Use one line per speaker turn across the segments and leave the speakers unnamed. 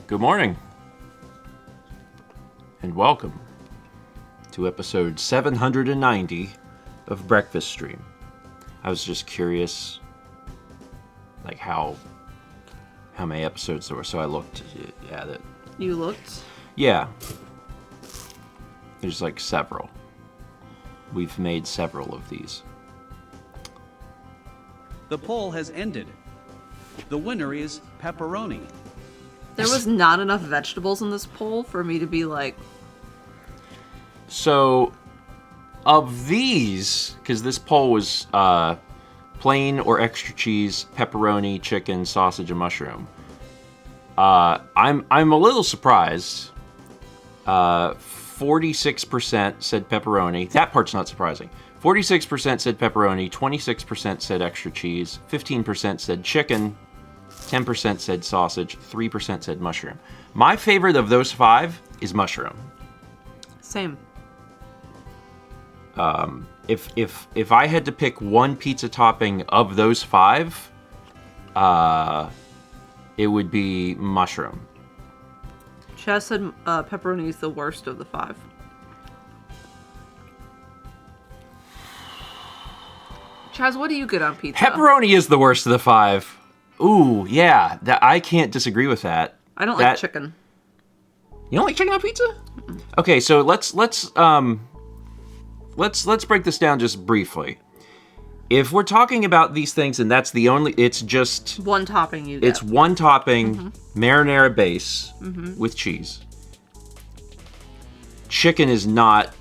Good morning, and welcome to episode 790 of Breakfast Stream. I was just curious, like how many episodes there were, so I looked at it.
You looked?
Yeah. There's like several. We've made several of these.
The poll has ended. The winner is pepperoni.
There was not enough vegetables in this poll for me to be like...
So, of these, because this poll was plain or extra cheese, pepperoni, chicken, sausage, and mushroom. I'm a little surprised. 46% said pepperoni. That part's not surprising. 46% said pepperoni, 26% said extra cheese, 15% said chicken, 10% said sausage, 3% said mushroom. My favorite of those five is mushroom.
Same.
If I had to pick one pizza topping of those five, it would be mushroom.
Chaz said pepperoni is the worst of the five. Chaz, what do you get on pizza?
Pepperoni is the worst of the five. Ooh, yeah, I can't disagree with that.
I don't like chicken.
You don't like chicken on pizza? Mm-mm. Okay, so let's break this down just briefly. If we're talking about these things, and that's the only, it's just
one topping you get.
It's one topping, marinara base with cheese. Chicken is not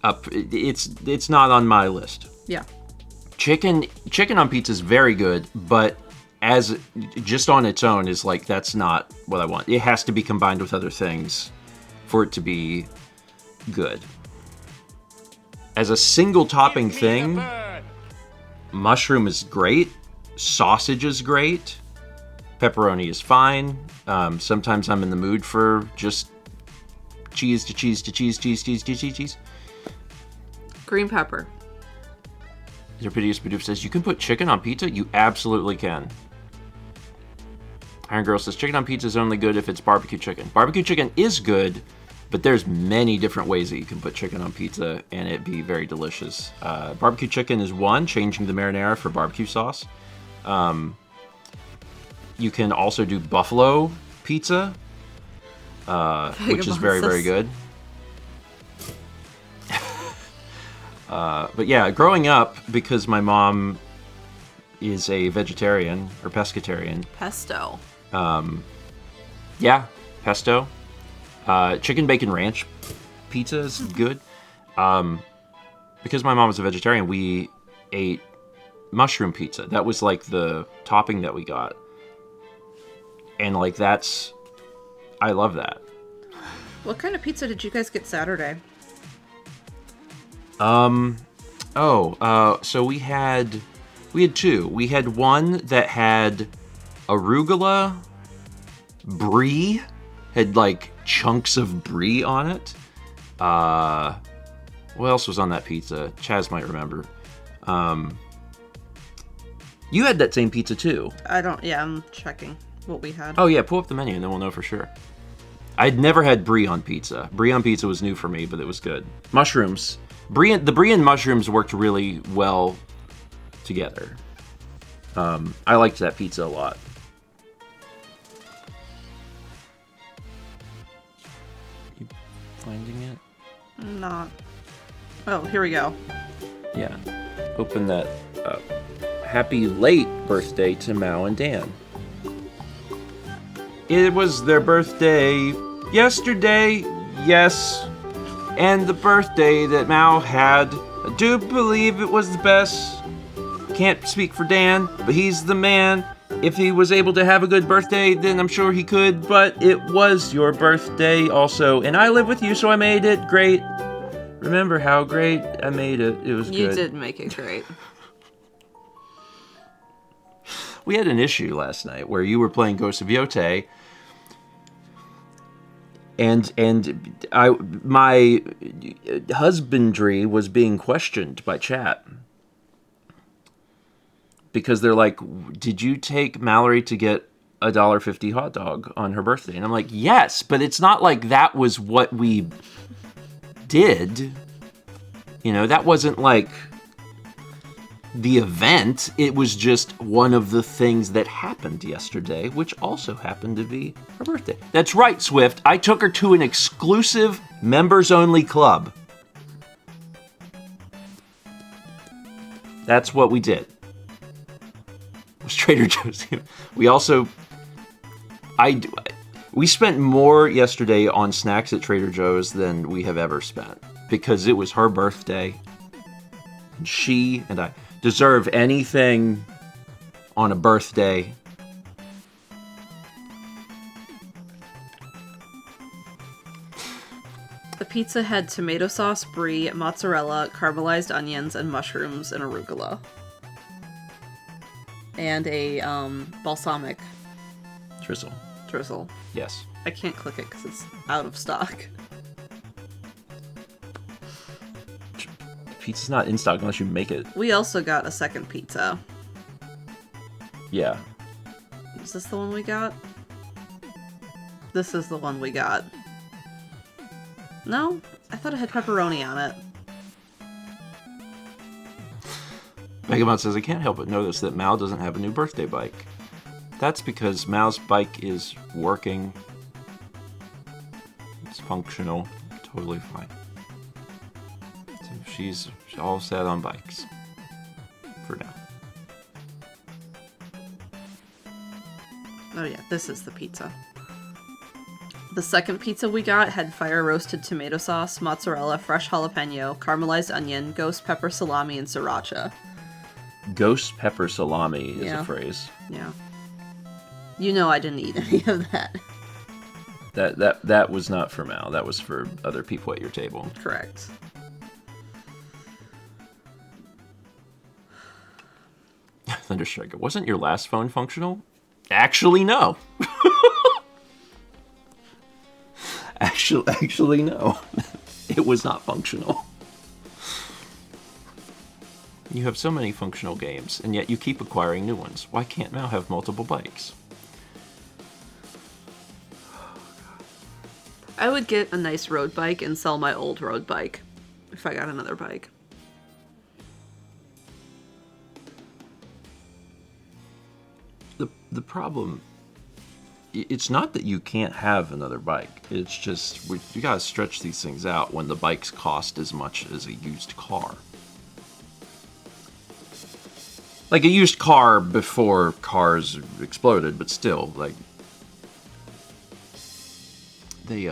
up. It's not on my list.
Yeah.
Chicken on pizza is very good, but as just on its own is like, that's not what I want. It has to be combined with other things for it to be good. As a single topping thing, mushroom is great, sausage is great, pepperoni is fine. Sometimes I'm in the mood for just cheese to cheese to cheese, cheese, cheese, cheese, cheese, cheese.
Green pepper.
Zerpidius Bidoof says, you can put chicken on pizza? You absolutely can. Iron Girl says, chicken on pizza is only good if it's barbecue chicken. Barbecue chicken is good, but there's many different ways that you can put chicken on pizza and it be very delicious. Barbecue chicken is one, changing the marinara for barbecue sauce. You can also do buffalo pizza, which is very, very good. But yeah, growing up, because my mom is a vegetarian or pescatarian.
Pesto.
Yeah, pesto. Chicken bacon ranch pizza is good. Because my mom was a vegetarian, we ate mushroom pizza. That was like the topping that we got. And like I love that.
What kind of pizza did you guys get Saturday?
So we had two. We had one that had arugula, brie, had like chunks of brie on it. What else was on that pizza? Chaz might remember. You had that same pizza too.
I'm checking what we had.
Oh yeah, pull up the menu and then we'll know for sure. I'd never had brie on pizza. Brie on pizza was new for me, but it was good. Mushrooms. The brie and mushrooms worked really well together. I liked that pizza a lot. You finding it?
Not. Oh, here we go.
Yeah. Open that up. Happy late birthday to Mao and Dan. It was their birthday yesterday, yes. And the birthday that Mao had, I do believe it was the best. Can't speak for Dan, but he's the man. If he was able to have a good birthday, then I'm sure he could, but it was your birthday also. And I live with you, so I made it great. Remember how great I made it. It was good.
You did make it great.
We had an issue last night where you were playing Ghost of Yote, and my husbandry was being questioned by chat. Because they're like, did you take Mallory to get a $1.50 hot dog on her birthday. And I'm like, yes, but it's not like that was what we did. You know, that wasn't like the event. It was just one of the things that happened yesterday, which also happened to be her birthday. That's right, Swift. I took her to an exclusive members-only club. That's what we did. It was Trader Joe's. We also... We spent more yesterday on snacks at Trader Joe's than we have ever spent. Because it was her birthday. And she and I deserve anything on a birthday.
The pizza had tomato sauce, brie, mozzarella, caramelized onions, and mushrooms, and arugula. And a balsamic drizzle.
Yes.
I can't click it because it's out of stock.
Pizza's not in stock unless you make it.
We also got a second pizza.
Yeah.
Is this the one we got? This is the one we got. No? I thought it had pepperoni on it.
Megamon says, I can't help but notice that Mal doesn't have a new birthday bike. That's because Mal's bike is working. It's functional. Totally fine. So she's all set on bikes. For now.
Oh yeah, this is the pizza. The second pizza we got had fire-roasted tomato sauce, mozzarella, fresh jalapeno, caramelized onion, ghost pepper salami, and sriracha.
Ghost pepper salami is
Yeah.
a phrase.
Yeah. You know I didn't eat any of that.
That was not for Mal. That was for other people at your table.
Correct.
Thunderstriker, wasn't your last phone functional? Actually, no. Actually, no. It was not functional. You have so many functional games, and yet you keep acquiring new ones. Why can't Mal have multiple bikes?
I would get a nice road bike and sell my old road bike if I got another bike.
The problem, it's not that you can't have another bike. It's just, you gotta stretch these things out when the bikes cost as much as a used car. Like a used car before cars exploded, but still, like, they,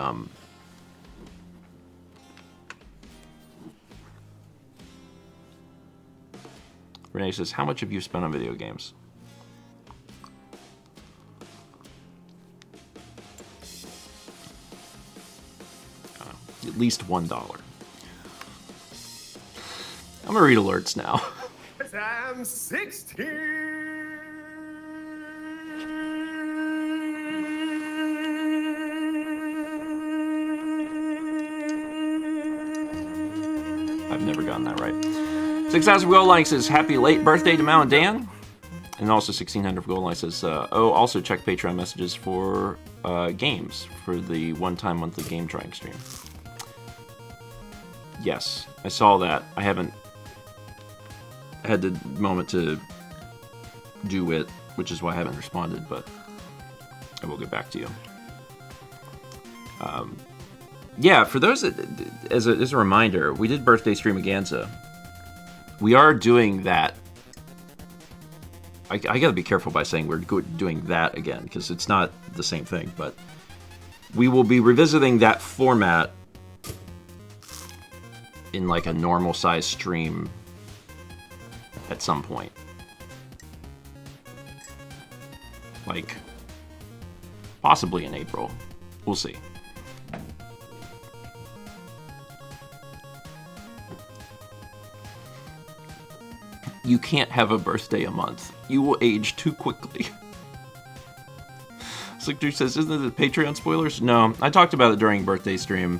Renee says, how much have you spent on video games? At least $1. I'm gonna read alerts now.
I'm 16.
I've never gotten that right. 6,000 gold line says, happy late birthday to Mal and Dan. And also 1,600 for gold line says, also check Patreon messages for games for the one-time monthly game trying stream. Yes, I saw that. I haven't had the moment to do it, which is why I haven't responded, but I will get back to you. Yeah, for those that, as a reminder, we did Birthday Streamaganza. We are doing that. I gotta be careful by saying we're doing that again, because it's not the same thing, but we will be revisiting that format in like a normal size stream at some point. Like, possibly in April. We'll see. You can't have a birthday a month. You will age too quickly. Slick says, isn't it the Patreon spoilers? No, I talked about it during birthday stream,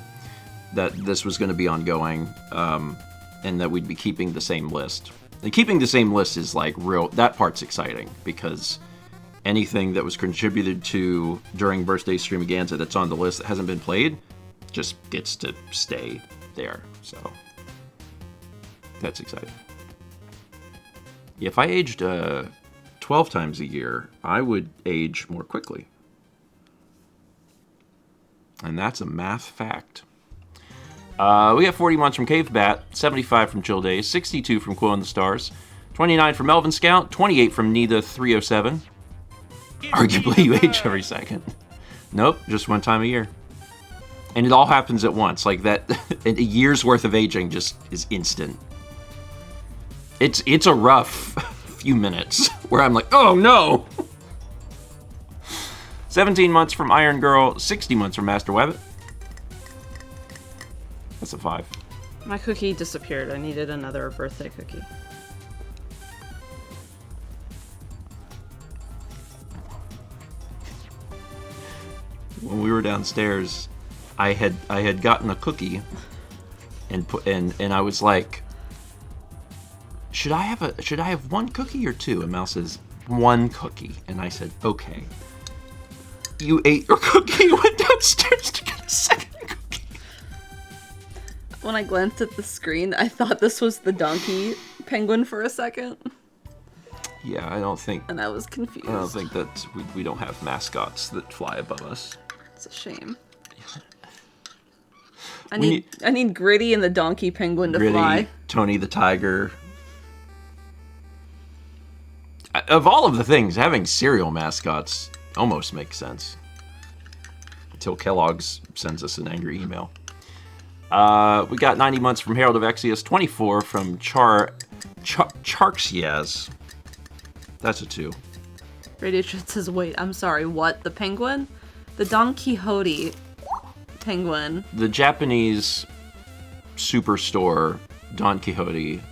that this was going to be ongoing, and that we'd be keeping the same list. And keeping the same list is like real, that part's exciting, because anything that was contributed to during Birthday Streamaganza that's on the list that hasn't been played just gets to stay there. So that's exciting. If I aged 12 times a year, I would age more quickly. And that's a math fact. We have 40 months from Cave Bat, 75 from Chill Days, 62 from Quill in the Stars, 29 from Melvin Scout, 28 from Nida 307. Arguably, you age every second. Nope, just one time a year. And it all happens at once. Like that, a year's worth of aging just is instant. It's a rough few minutes where I'm like, oh no! 17 months from Iron Girl, 60 months from Master Wabbit. That's a 5.
My cookie disappeared. I needed another birthday cookie.
When we were downstairs, I had gotten a cookie, and I was like, should I have one cookie or two? And Mal says, one cookie, and I said, okay. You ate your cookie, went downstairs to get a second cookie.
When I glanced at the screen, I thought this was the donkey penguin for a second.
Yeah, I don't think.
And I was confused.
I don't think that we don't have mascots that fly above us.
It's a shame. I need Gritty and the donkey penguin to fly.
Tony the tiger. Of all of the things, having cereal mascots almost makes sense. Until Kellogg's sends us an angry email. We got 90 months from Herald of Exius, 24 from Charxiaz. That's a 2.
Radio Chat says, wait, I'm sorry, what? The penguin? The Don Quixote penguin.
The Japanese superstore, Don Quixote,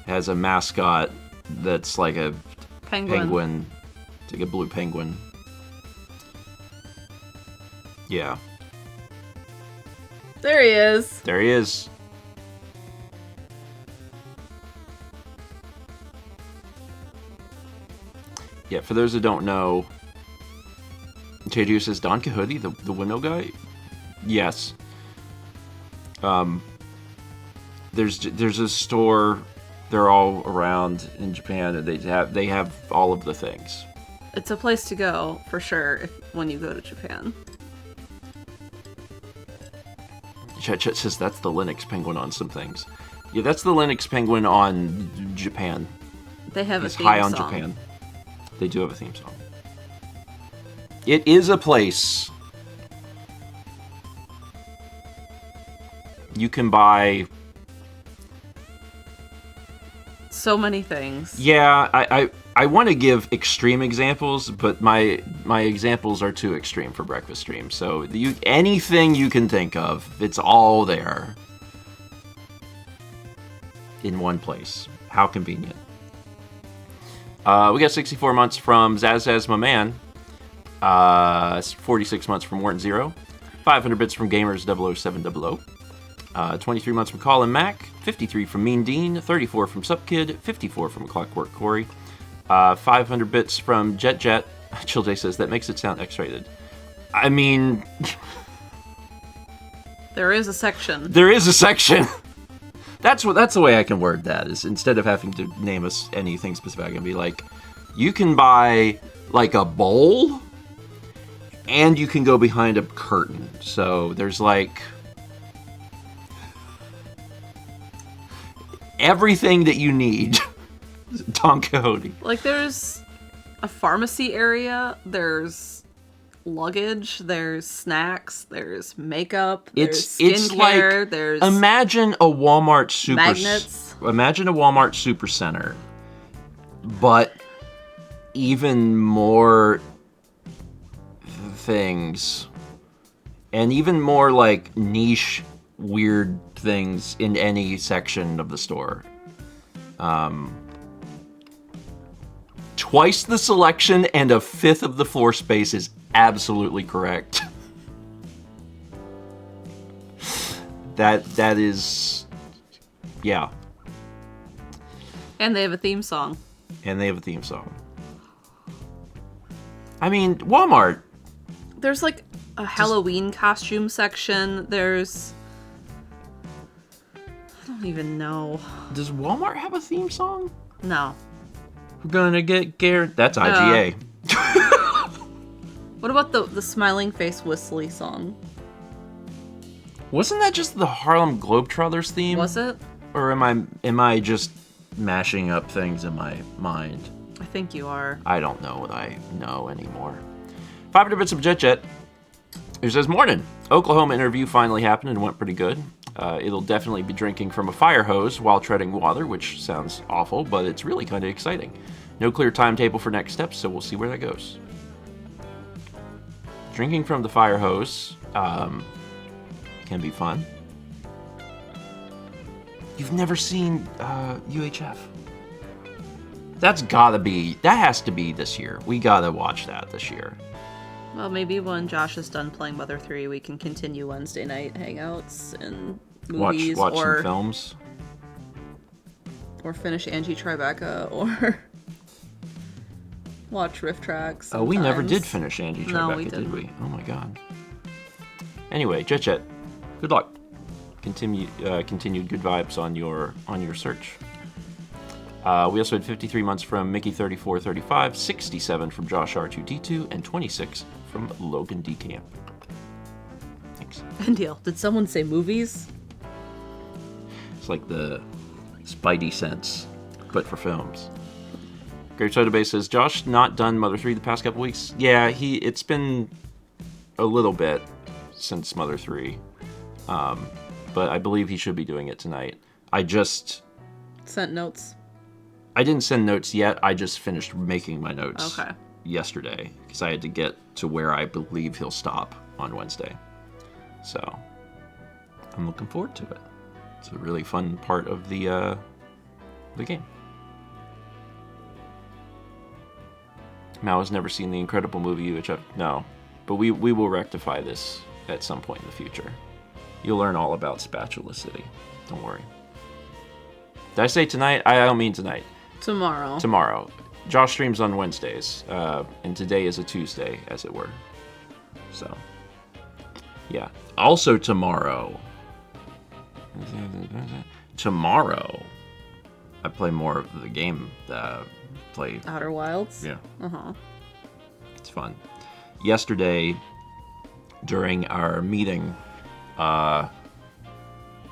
has a mascot that's like a penguin. It's like a blue penguin. Yeah.
There he is.
There he is. Yeah, for those that don't know, Teju says Don Quixote, the window guy? Yes. There's a store, they're all around in Japan, and they have all of the things.
It's a place to go, for sure, when you go to Japan.
Chet says that's the Linux penguin on some things. Yeah, that's the Linux penguin on Japan.
They have
He's
a theme
high on
song.
Japan. They do have a theme song. It is a place you can buy
so many things.
Yeah, I want to give extreme examples, but my examples are too extreme for breakfast stream. So anything you can think of, it's all there in one place. How convenient. We got 64 months from Zaz my man. 46 months from Warren Zero. 500 bits from Gamers 00700. 23 months from Colin Mack. 53 from Mean Dean. 34 from Supkid. 54 from Clockwork Corey. 500 bits from Jet. Chill Day says that makes it sound X-rated. I mean,
there is a section.
There is a section. That's the way I can word that, is instead of having to name us anything specific, I can be like, you can buy like a bowl and you can go behind a curtain. So there's like everything that you need. Don Quixote.
Like there's a pharmacy area, there's luggage, there's snacks, there's makeup, there's skincare,
like,
there's
imagine a Walmart
magnets.
Imagine a Walmart Supercenter, but even more things, and even more like niche, weird things in any section of the store. Twice the selection and a fifth of the floor space is absolutely correct. That is, yeah.
And they have a theme song.
And they have a theme song. I mean, Walmart.
There's like a Halloween costume section. There's... I don't even know.
Does Walmart have a theme song?
No.
We're gonna get Garrett. That's IGA.
What about the smiling face whistly song?
Wasn't that just the Harlem Globetrotters theme?
Was it?
Or am I just mashing up things in my mind?
I think you are.
I don't know what I know anymore. 500 bits of Jet Jet. It says, morning. Oklahoma interview finally happened and went pretty good. It'll definitely be drinking from a fire hose while treading water, which sounds awful, but it's really kind of exciting. No clear timetable for next steps, so we'll see where that goes. Drinking from the fire hose can be fun. You've never seen UHF? That has to be this year. We gotta watch that this year.
Well, maybe when Josh is done playing Mother 3, we can continue Wednesday night hangouts and movies
Watch
or
some films.
Or finish Angie Tribeca or watch Riff Tracks.
Oh, we never did finish Angie Tribeca,
No, we
did
didn't.
we? Oh my god. Anyway, Jet Jet, good luck. Continued good vibes on your search. We also had 53 months from Mickey3435, 67 from Josh R2D2, and 26 from Logan D Camp. Thanks.
Deal. Did someone say movies?
It's like the Spidey sense, but for films. Great Soda Base says, Josh not done Mother 3 the past couple weeks? Yeah, it's been a little bit since Mother 3. But I believe he should be doing it tonight. I just...
Sent notes.
I didn't send notes yet. I just finished making my notes
Okay.
yesterday because I had to get to where I believe he'll stop on Wednesday. So I'm looking forward to it. It's a really fun part of the game. Mal has never seen the incredible movie, which no, but we will rectify this at some point in the future. You'll learn all about Spatula City. Don't worry. Did I say tonight? I don't mean tonight.
Tomorrow.
Tomorrow. Josh streams on Wednesdays, and today is a Tuesday, as it were. So, yeah. Also tomorrow. Tomorrow, I play more of the game that I play.
Outer Wilds?
Yeah.
Uh-huh.
It's fun. Yesterday, during our meeting,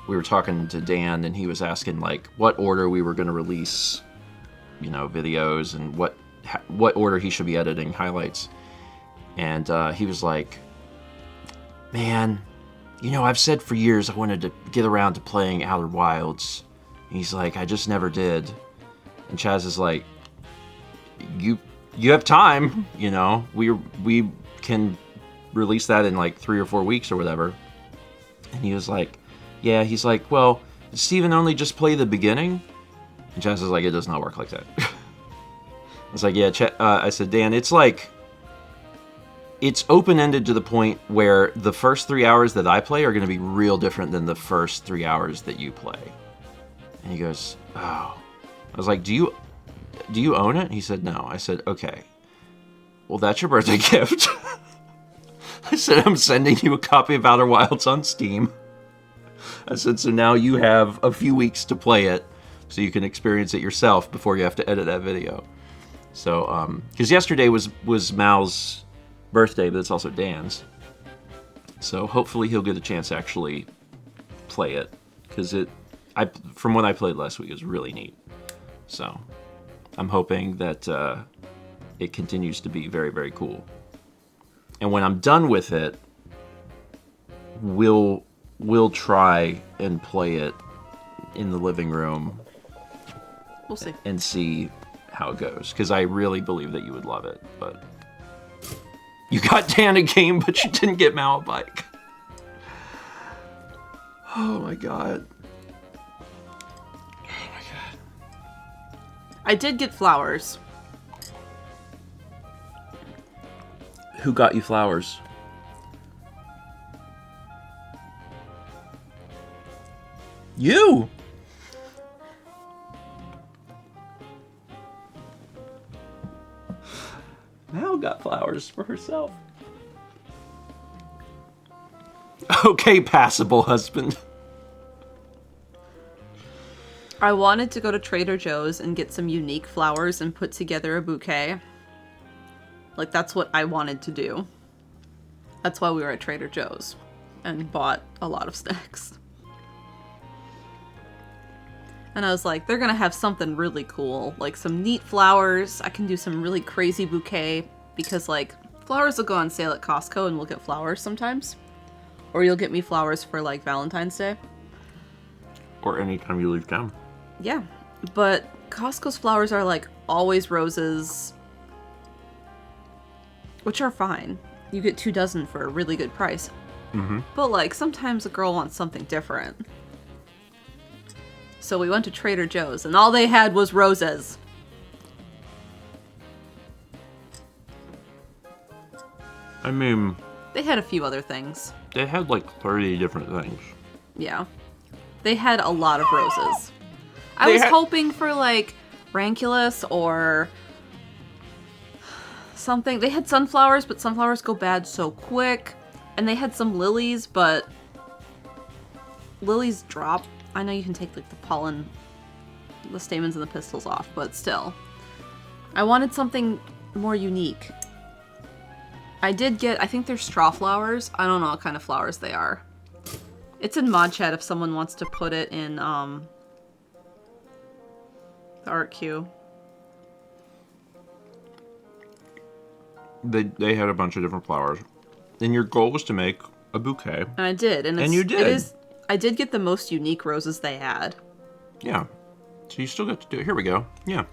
we were talking to Dan, and he was asking like what order we were going to release, videos, and what order he should be editing highlights. And he was like, "Man, I've said for years I wanted to get around to playing Outer Wilds." And he's like, "I just never did." And Chaz is like, "You have time, we can release that in like 3 or 4 weeks or whatever." And he was like, "Yeah." He's like, "Well, did Steven only just play the beginning?" And Chaz is like, "It does not work like that." I was like, "Yeah." I said, "Dan, it's like, it's open-ended to the point where the first 3 hours that I play are going to be real different than the first 3 hours that you play." And he goes, "Oh." I was like, do you own it?" And he said, "No." I said, "Okay. Well, that's your birthday gift." I said, "I'm sending you a copy of Outer Wilds on Steam." I said, "So now you have a few weeks to play it so you can experience it yourself before you have to edit that video." So, because yesterday was Mal's birthday, but it's also Dan's. So hopefully he'll get a chance to actually play it, because from what I played last week, it was really neat. So I'm hoping that it continues to be very, very cool. And when I'm done with it, we'll try and play it in the living room.
We'll see.
And see how it goes, because I really believe that you would love it. But you got Dan a game, but you didn't get Mal a bike. Oh my god. Oh my god.
I did get flowers.
Who got you flowers? You! Mal got flowers. flowers for herself. Okay, passable husband.
I wanted to go to Trader Joe's and get some unique flowers and put together a bouquet. Like, that's what I wanted to do. That's why we were at Trader Joe's and bought a lot of snacks. And I was like, they're gonna have something really cool, like some neat flowers. I can do some really crazy bouquet because, like, flowers will go on sale at Costco and we'll get flowers sometimes. Or you'll get me flowers for, like, Valentine's Day.
Or anytime you leave town.
Yeah, but Costco's flowers are, like, always roses, which are fine. You get 2 dozen for a really good price.
Mm-hmm.
But, like, sometimes a girl wants something different. So we went to Trader Joe's, and all they had was roses.
I mean...
They had a few other things.
They had like 30 different things.
Yeah. They had a lot of roses. I was hoping for, like, ranculus or something. They had sunflowers, but sunflowers go bad so quick. And they had some lilies, but lilies drop. I know you can take, like, the pollen, the stamens and the pistils off, but still. I wanted something more unique. I did get, I think they're straw flowers. I don't know what kind of flowers they are. It's in Mod Chat if someone wants to put it in, the art queue.
They had a bunch of different flowers. And your goal was to make a bouquet.
And I did. And
you did.
I did get the most unique roses they had.
Yeah. So you still got to do it. Here we go. Yeah.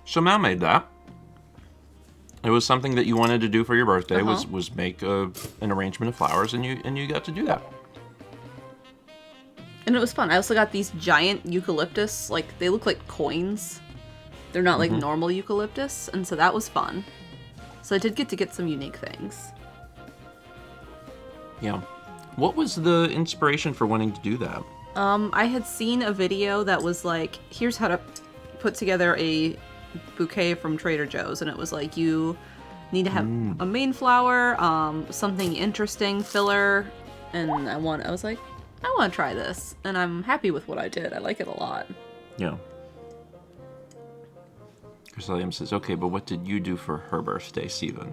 So Mal made that. It was something that you wanted to do for your birthday, was make an arrangement of flowers, and you got to do that.
And it was fun. I also got these giant eucalyptus, like, they look like coins. They're not like normal eucalyptus, and so that was fun. So I did get to get some unique things.
Yeah. What was the inspiration for wanting to do that?
I had seen a video that was like, here's how to put together a bouquet from Trader Joe's, and it was like, you need to have a main flower, something interesting, filler, and I was like, I want to try this, and I'm happy with what I did. I like it a lot.
Yeah. Chris Williams says, okay, but what did you do for her birthday, Steven?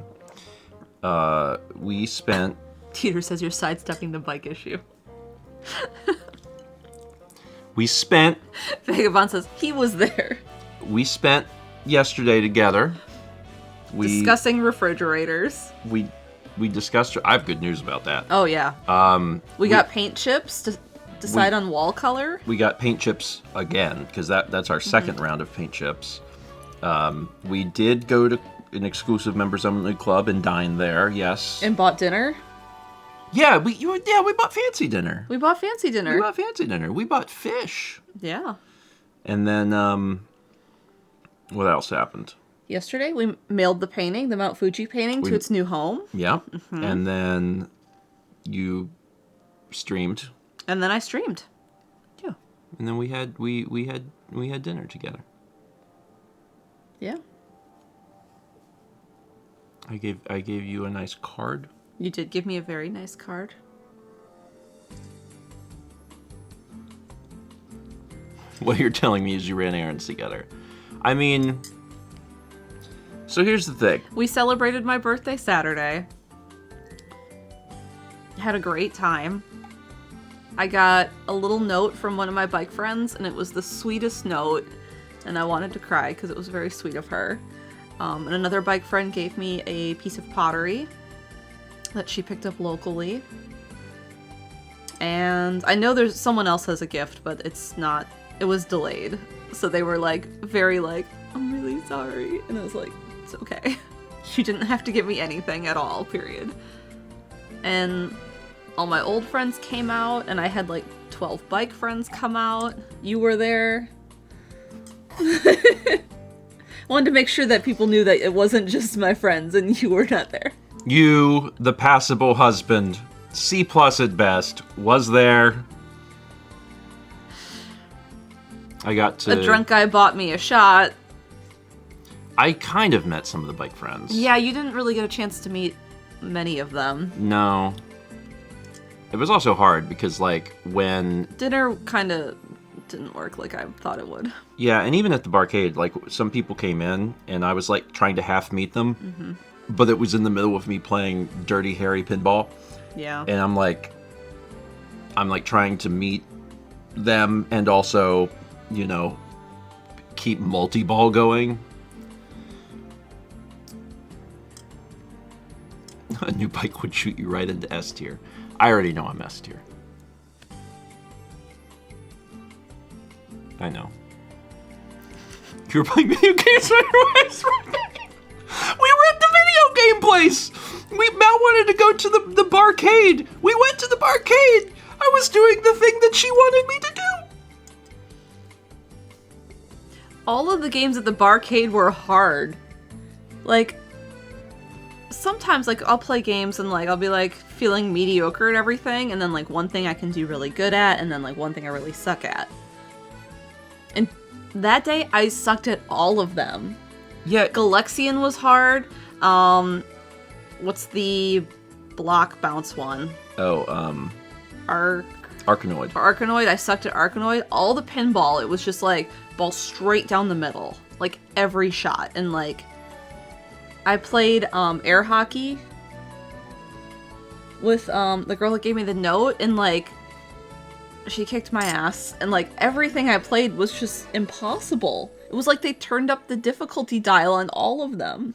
We spent...
Teeter says you're sidestepping the bike issue.
We spent...
Vagabond says he was there. We
spent yesterday together.
Discussing refrigerators.
We discussed... I have good news about that.
Oh, yeah. We got paint chips to decide on wall color.
We got paint chips again, because that's our second round of paint chips. We did go to an exclusive members-only club and dine there, yes.
And bought dinner.
Yeah, we bought fancy dinner.
We bought fancy dinner.
We bought fish.
Yeah.
And then, what else happened?
Yesterday, we mailed the painting, the Mount Fuji painting, to its new home.
Yeah. And then you streamed.
And then I streamed.
Yeah. And then we had dinner together.
Yeah.
I gave you a nice card.
You did give me a very nice card.
What you're telling me is you ran errands together. I mean, so here's the thing.
We celebrated my birthday Saturday. Had a great time. I got a little note from one of my bike friends, and it was the sweetest note, and I wanted to cry because it was very sweet of her. And another bike friend gave me a piece of pottery that she picked up locally. And I know there's someone else has a gift, but it was delayed. So they were like, very like, I'm really sorry. And I was like, it's okay. You didn't have to give me anything at all, period. And all my old friends came out, and I had like 12 bike friends come out. You were there. Wanted to make sure that people knew that it wasn't just my friends and you were not there.
You, the passable husband, C+ at best, was there. I got to...
A drunk guy bought me a shot.
I kind of met some of the bike friends.
Yeah, you didn't really get a chance to meet many of them.
No. It was also hard because, like, when...
Dinner kind of didn't work like I thought it would.
Yeah, and even at the barcade, like, some people came in, and I was, like, trying to half meet them, but it was in the middle of me playing Dirty Harry Pinball.
Yeah.
And I'm trying to meet them and also, you know, keep multi-ball going. A new bike would shoot you right into S tier. I already know I'm S tier. I know. You were playing video games when you were We were at the video game place! Mel wanted to go to the barcade. We went to the barcade! I was doing the thing that she wanted me to do!
All of the games at the barcade were hard. Like, sometimes, like, I'll play games and, like, I'll be, like, feeling mediocre at everything, and then, like, one thing I can do really good at, and then, like, one thing I really suck at. And that day, I sucked at all of them.
Yeah.
Galexian was hard. What's the block bounce one?
Oh, Arkanoid.
Arkanoid. I sucked at Arkanoid. All the pinball, it was just, like, ball straight down the middle. Like, every shot. And, like, I played air hockey with the girl that gave me the note, and, like, she kicked my ass, and, like, everything I played was just impossible. It was like they turned up the difficulty dial on all of them.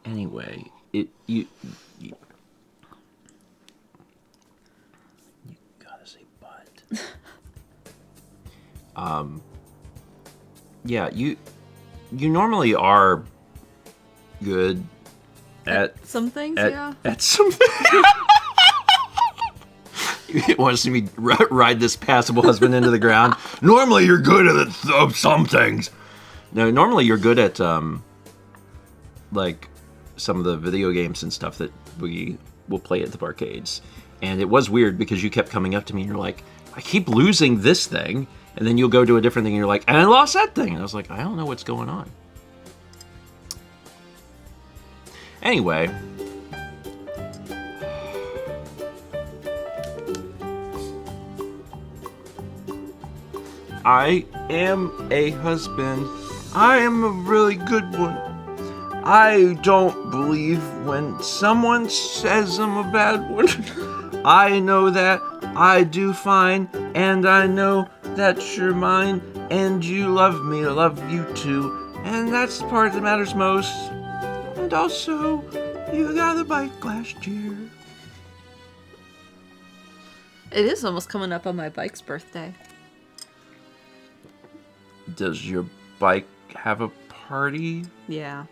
Anyway, you gotta say but. Yeah, you normally are good at
some things, yeah.
At some things. You want to see me ride this passable husband into the ground? Normally you're good at some things. No, normally you're good at like some of the video games and stuff that we will play at the barcades. And it was weird because you kept coming up to me and you're like, I keep losing this thing. And then you'll go to a different thing and you're like, and I lost that thing. And I was like, I don't know what's going on. Anyway. I am a husband. I am a really good one. I don't believe when someone says I'm a bad one. I know that I do fine, and I know that you're mine, and you love me, I love you too, and that's the part that matters most. And also, you got a bike last year.
It is almost coming up on my bike's birthday.
Does your bike have a party?
Yeah.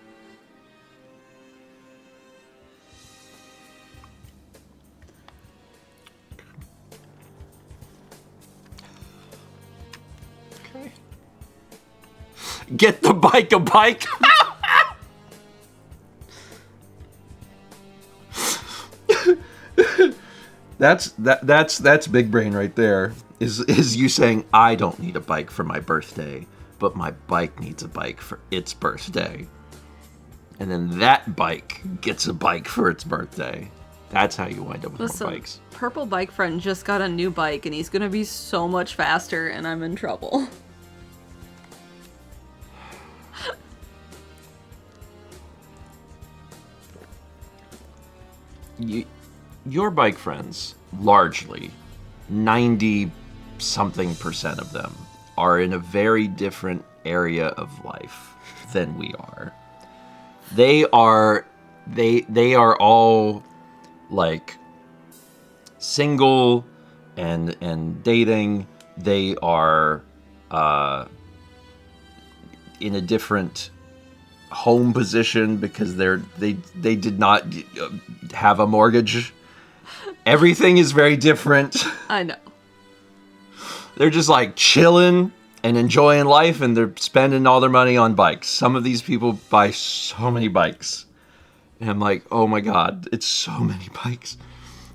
Okay. Get the bike a bike. That's big brain right there. Is you saying I don't need a bike for my birthday, but my bike needs a bike for its birthday. And then that bike gets a bike for its birthday. That's how you wind up with more bikes.
Purple Bike Friend just got a new bike and he's gonna be so much faster and I'm in trouble.
Your bike friends, largely, 90-something% of them, are in a very different area of life than we are. They are all, like, single and dating. They are in a different home position because they did not have a mortgage. Everything is very different.
I know.
They're just like chilling and enjoying life, and they're spending all their money on bikes. Some of these people buy so many bikes. And I'm like, oh my God, it's so many bikes.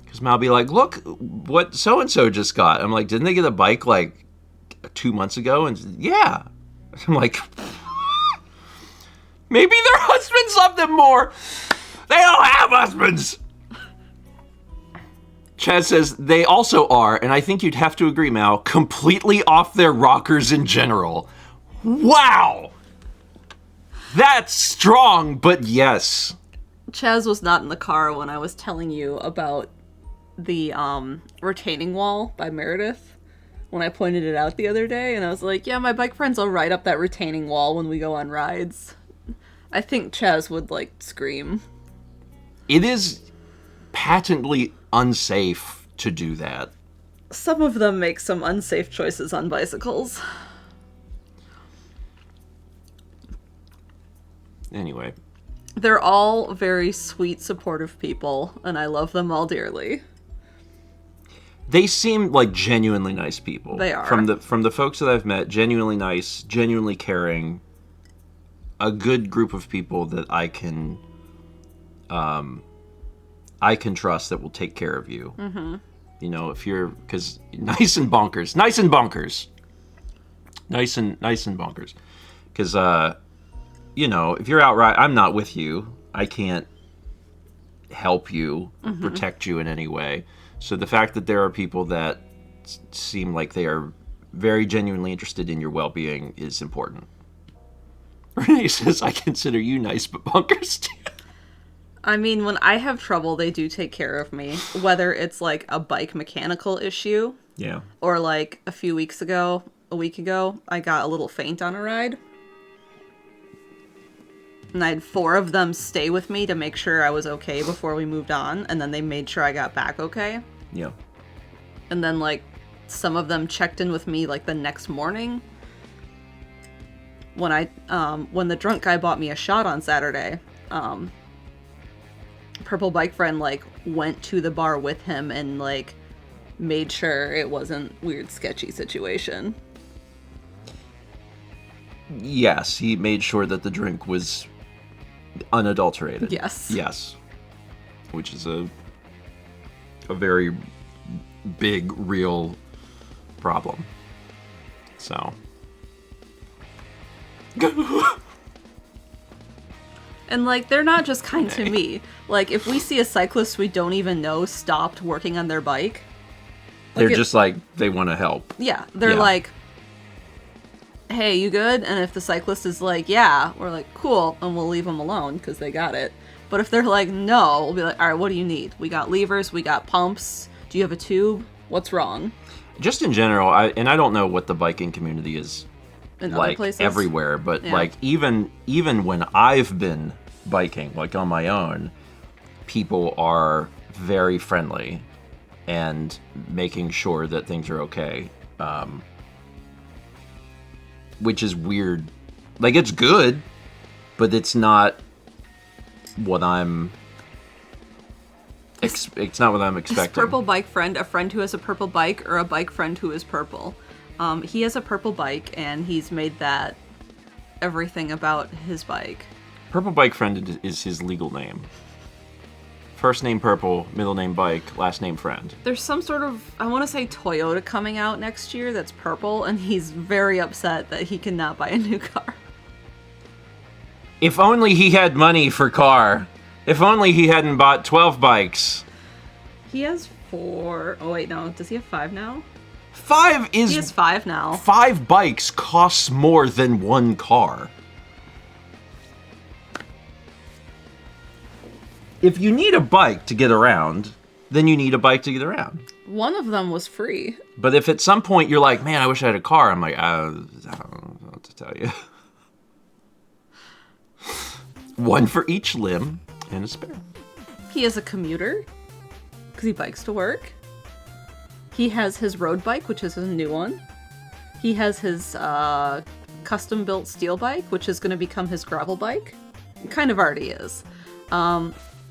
Because Mal be like, look what so-and-so just got. I'm like, didn't they get a bike like 2 months ago, and yeah. I'm like, maybe their husbands love them more. They don't have husbands. Chaz says, they also are, and I think you'd have to agree, Mal, completely off their rockers in general. Wow! That's strong, but yes.
Chaz was not in the car when I was telling you about the retaining wall by Meredith. When I pointed it out the other day, and I was like, yeah, my bike friends will ride up that retaining wall when we go on rides. I think Chaz would, like, scream.
It is patently unsafe to do that.
Some of them make some unsafe choices on bicycles.
Anyway.
They're all very sweet, supportive people, and I love them all dearly.
They seem like genuinely nice people.
They are.
From the folks that I've met, genuinely nice, genuinely caring. A good group of people that I can trust that will take care of you. Mm-hmm. You know, if you're, because nice and bonkers. Because, you know, if you're out I'm not with you. I can't help you, protect you in any way. So the fact that there are people that seem like they are very genuinely interested in your well-being is important. Renee says, I consider you nice, but bonkers too.
I mean, when I have trouble, they do take care of me. Whether it's like a bike mechanical issue.
Yeah.
Or like a week ago, I got a little faint on a ride. And I had 4 of them stay with me to make sure I was okay before we moved on. And then they made sure I got back okay.
Yeah.
And then, like, some of them checked in with me, like, the next morning. When when the drunk guy bought me a shot on Saturday, Purple Bike Friend, like, went to the bar with him and, like, made sure it wasn't weird, sketchy situation.
Yes, he made sure that the drink was unadulterated.
Yes.
Which is a very big, real problem. So.
And, like, they're not just kind to me. Like, if we see a cyclist we don't even know stopped working on their bike.
They're just like, they want to help.
Yeah, they're like, hey, you good? And if the cyclist is like, yeah, we're like, cool, and we'll leave them alone because they got it. But if they're like, no, we'll be like, all right, what do you need? We got levers, we got pumps. Do you have a tube? What's wrong?
Just in general, I don't know what the biking community is
In
like
other places?
everywhere, but
Yeah.
like even when I've been biking, like on my own, people are very friendly and making sure that things are okay. Which is weird. Like, it's good, but it's not what I'm... It's not what I'm expecting.
Is Purple Bike Friend a friend who has a purple bike or a bike friend who is purple? He has a purple bike, and he's made that everything about his bike.
Purple Bike Friend is his legal name. First name Purple, middle name Bike, last name Friend.
There's some sort of, I want to say Toyota coming out next year that's purple, and he's very upset that he cannot buy a new car.
If only he had money for car. If only he hadn't bought 12 bikes.
He has 4. Oh, wait, no. Does he have 5 now?
5 is...
He has 5 now.
5 bikes costs more than 1 car. If you need a bike to get around, then you need a bike to get around.
One of them was free.
But if at some point you're like, man, I wish I had a car, I'm like, I don't know what to tell you. 1 for each limb and a spare.
He is a commuter because he bikes to work. He has his road bike, which is a new one. He has his custom-built steel bike, which is going to become his gravel bike. It kind of already is.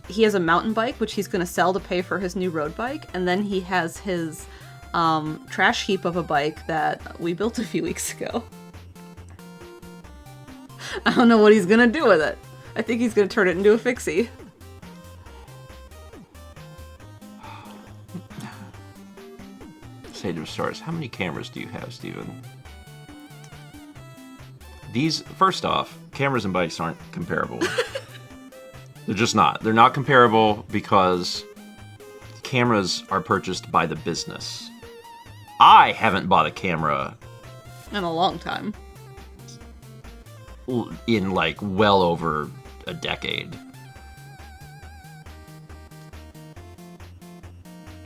He has a mountain bike, which he's going to sell to pay for his new road bike. And then he has his trash heap of a bike that we built a few weeks ago. I don't know what he's going to do with it. I think he's going to turn it into a fixie.
Sage of Stars, how many cameras do you have, Steven? First off, cameras and bikes aren't comparable. They're just not. They're not comparable because cameras are purchased by the business. I haven't bought a camera
In a long time.
in like well over a decade.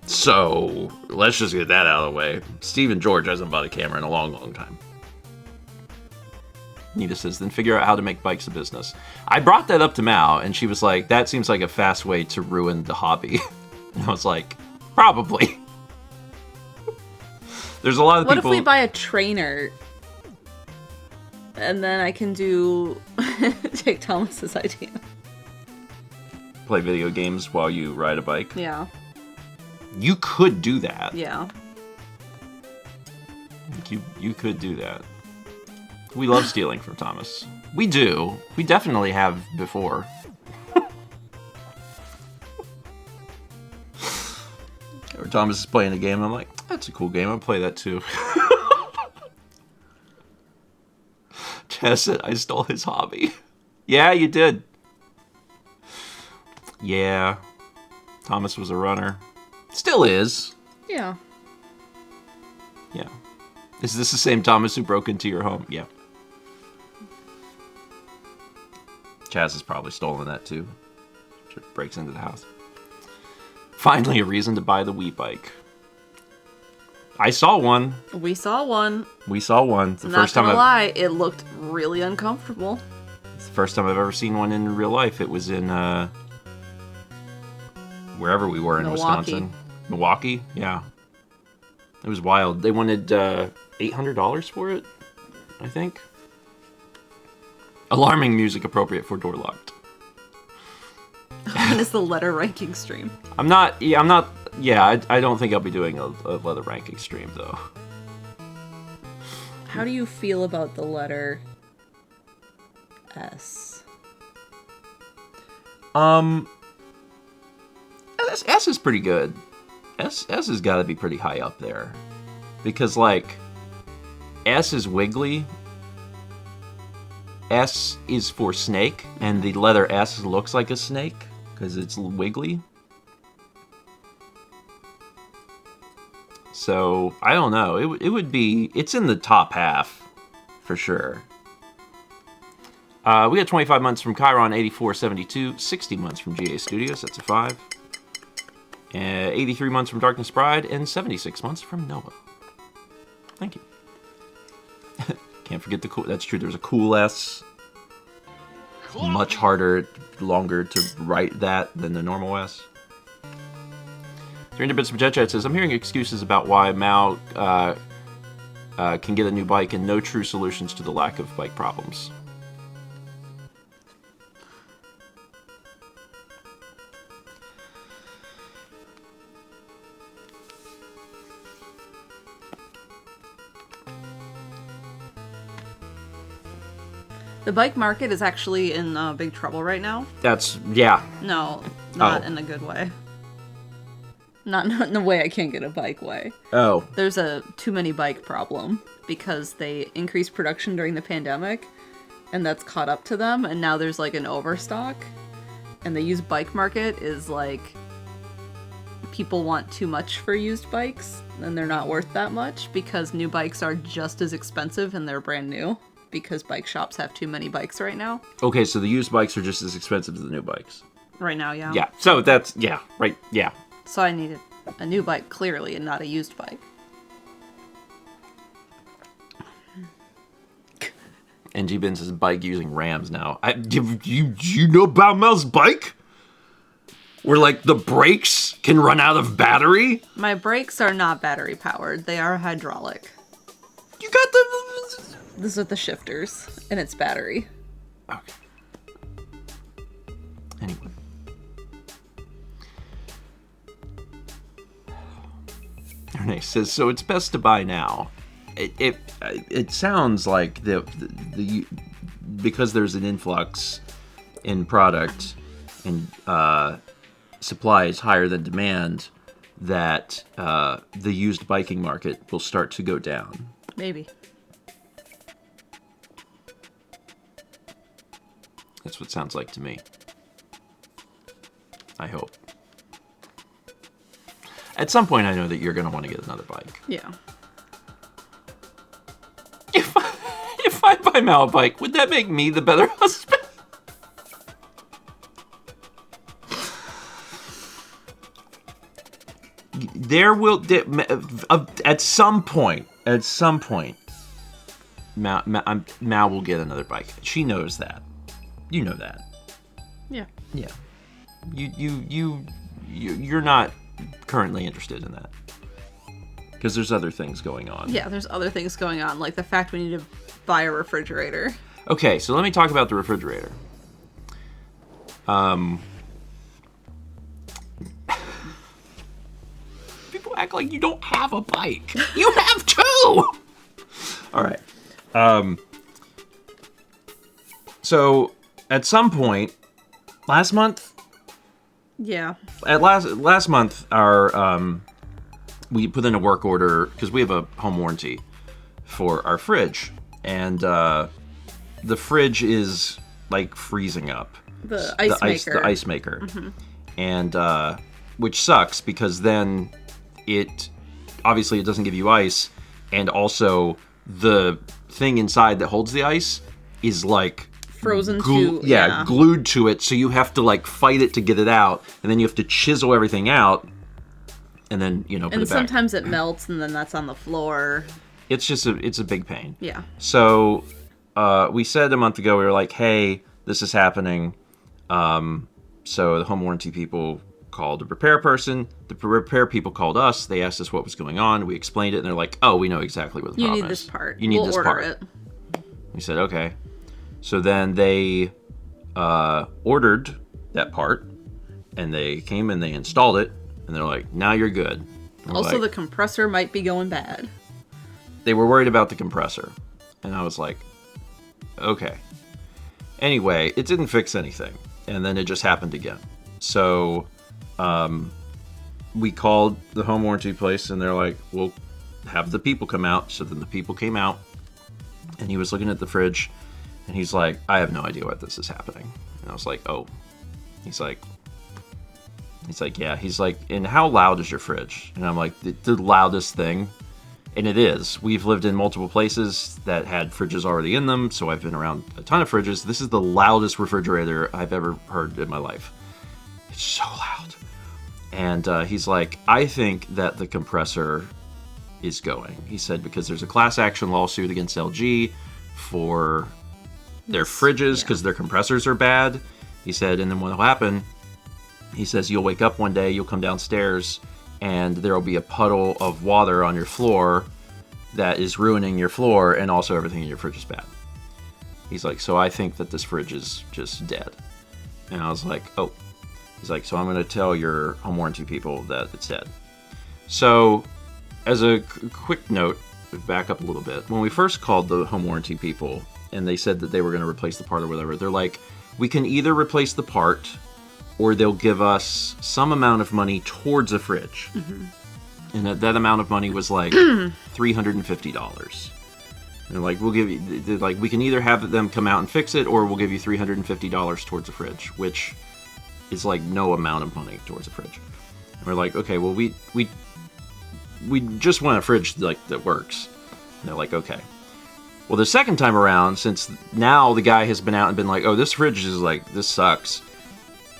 So let's just get that out of the way. Steve and George hasn't bought a camera in a long, long time. Nita says, then figure out how to make bikes a business. I brought that up to Mao, and she was like, that seems like a fast way to ruin the hobby. And I was like, probably. There's a lot of
What
people...
if we buy a trainer? And then I can take Thomas's idea.
Play video games while you ride a bike?
Yeah.
You could do that.
Yeah.
You could do that. We love stealing from Thomas. We do. We definitely have before. Or Thomas is playing a game, and I'm like, that's a cool game. I'll play that too. Chess said, I stole his hobby. Yeah, you did. Yeah. Thomas was a runner. Still is.
Yeah.
Yeah. Is this the same Thomas who broke into your home? Yeah. Chaz has probably stolen that too. Breaks into the house. Finally, a reason to buy the Wii bike. I saw one.
We saw one.
We saw one. The
Not
first time
gonna lie, it looked really uncomfortable.
It's the first time I've ever seen one in real life. It was in wherever we were in
Milwaukee.
Wisconsin. Milwaukee? Yeah. It was wild. They wanted $800 for it, I think. Alarming music appropriate for door locked.
When is the letter ranking stream?
I don't think I'll be doing a leather ranking stream, though.
How do you feel about the letter S?
S is pretty good. S has got to be pretty high up there. Because, like, S is wiggly. S is for snake, and the letter S looks like a snake because it's wiggly. So, I don't know. It would be... It's in the top half, for sure. We got 25 months from Chiron, 8472, 60 months from GA Studios, that's a 5. 83 months from Darkness Bride, and 76 months from Noah. Thank you. Can't forget the cool... That's true, there's a cool S. Much harder, longer to write that than the normal S. 300 Bits from Jet Chat says, I'm hearing excuses about why Mao can get a new bike and no true solutions to the lack of bike problems.
The bike market is actually in big trouble right now.
Yeah.
No, not in a good way. Not in the way I can't get a bike way.
Oh.
There's a too many bike problem because they increased production during the pandemic and that's caught up to them and now there's like an overstock and the used bike market is like people want too much for used bikes and they're not worth that much because new bikes are just as expensive and they're brand new because bike shops have too many bikes right now.
Okay, so the used bikes are just as expensive as the new bikes.
Right now, yeah.
Yeah, so that's, yeah, right, yeah.
So I needed a new bike, clearly, and not a used bike.
NG Ben says bike using rams now. You know about Mel's bike? Where, like, the brakes can run out of battery?
My brakes are not battery powered. They are hydraulic.
You got the...
These are the shifters, and it's battery.
Okay. Anyway. Renee says, so it's best to buy now. It sounds like the because there's an influx in product and supply is higher than demand, that the used biking market will start to go down.
Maybe.
That's what it sounds like to me. I hope. At some point, I know that you're going to want to get another bike.
Yeah.
If I buy Mal a bike, would that make me the better husband? There will, at some point, Mal will get another bike. She knows that. You know that.
Yeah.
Yeah. You're not currently interested in that. Because there's other things going on.
Yeah, there's other things going on, like the fact we need to buy a refrigerator.
Okay, so let me talk about the refrigerator. People act like you don't have a bike. You have two! All right. So, at some point, last month,
Yeah.
last month, our we put in a work order because we have a home warranty for our fridge, and the fridge is like freezing up.
The ice maker.
Mm-hmm. And which sucks because then it doesn't give you ice, and also the thing inside that holds the ice is like
Frozen
glued to it, so you have to like fight it to get it out, and then you have to chisel everything out, and then put it back.
And sometimes it melts, and then that's on the floor.
It's just it's a big pain.
Yeah.
So we said a month ago, we were like, hey, this is happening. So the home warranty people called a repair person. The repair people called us. They asked us what was going on. We explained it, and they're like, oh, we know exactly what the problem is.
You need this part.
You need
we'll
this
order
part.
It.
We said, okay. So then they ordered that part, and they came and they installed it, and they're like, now you're good.
Also, the compressor might be going bad.
They were worried about the compressor, and I was like, okay. Anyway, it didn't fix anything, and then it just happened again. So we called the home warranty place, and they're like, we'll have the people come out. So then the people came out, and he was looking at the fridge, and he's like, I have no idea what this is happening. And I was like, oh. He's like, yeah. He's like, and how loud is your fridge? And I'm like, the loudest thing. And it is. We've lived in multiple places that had fridges already in them, so I've been around a ton of fridges. This is the loudest refrigerator I've ever heard in my life. It's so loud. And he's like, I think that the compressor is going. He said because there's a class action lawsuit against LG for their fridges because their compressors are bad. He said, and then what will happen, he says, you'll wake up one day, you'll come downstairs, and there will be a puddle of water on your floor that is ruining your floor, and also everything in your fridge is bad. He's like, so I think that this fridge is just dead. And I was like, oh. He's like, so I'm going to tell your home warranty people that it's dead. So, as a quick note, back up a little bit. When we first called the home warranty people, and they said that they were going to replace the part or whatever, they're like, we can either replace the part, or they'll give us some amount of money towards a fridge. Mm-hmm. And that amount of money was like $350. And they're like, we'll give you, they're like, we can either have them come out and fix it, or we'll give you $350 towards a fridge, which is like no amount of money towards a fridge. And we're like, okay, well, we just want a fridge like that works. And they're like, okay. Well, the second time around, since now the guy has been out and been like, oh, this fridge is like, this sucks.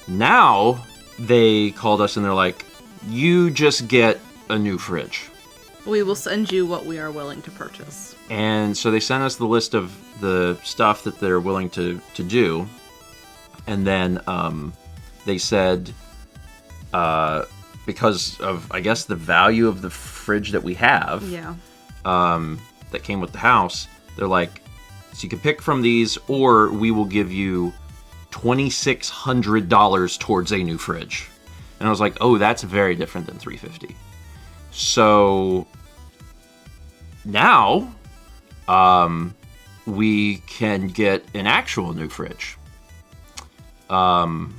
Now they called us and they're like, you just get a new fridge.
We will send you what we are willing to purchase.
And so they sent us the list of the stuff that they're willing to do. And then they said, because of, I guess, the value of the fridge that we have, that came with the house, they're like, so you can pick from these, or we will give you $2,600 towards a new fridge. And I was like, oh, that's very different than $350. So now we can get an actual new fridge. That's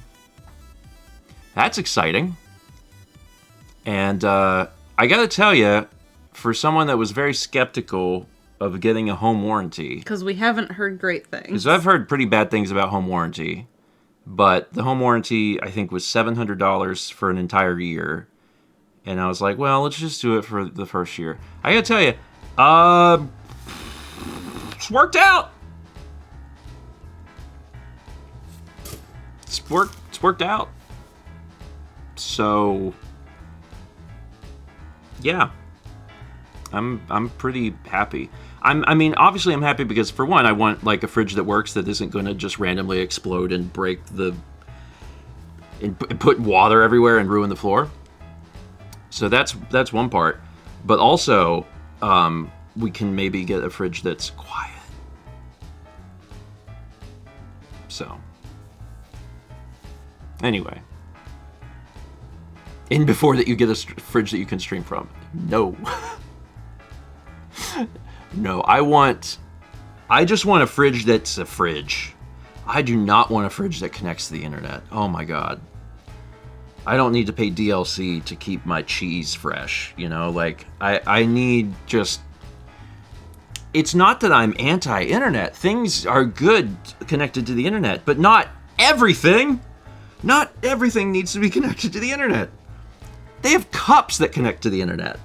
exciting. And I gotta tell you, for someone that was very skeptical of getting a home warranty.
Because we haven't heard great things.
Because I've heard pretty bad things about home warranty. But the home warranty, I think, was $700 for an entire year. And I was like, well, let's just do it for the first year. I gotta tell you, it's worked out. It's worked out. So, yeah, I'm pretty happy. I mean, obviously I'm happy because, for one, I want like a fridge that works, that isn't going to just randomly explode and break and put water everywhere and ruin the floor. So that's one part. But also, we can maybe get a fridge that's quiet. So, anyway. And before that, you get a fridge that you can stream from. No. No, I just want a fridge that's a fridge. I do not want a fridge that connects to the internet. Oh my god. I don't need to pay DLC to keep my cheese fresh, you know? Like, I need just... It's not that I'm anti-internet. Things are good connected to the internet, but not everything. Not everything needs to be connected to the internet. They have cups that connect to the internet.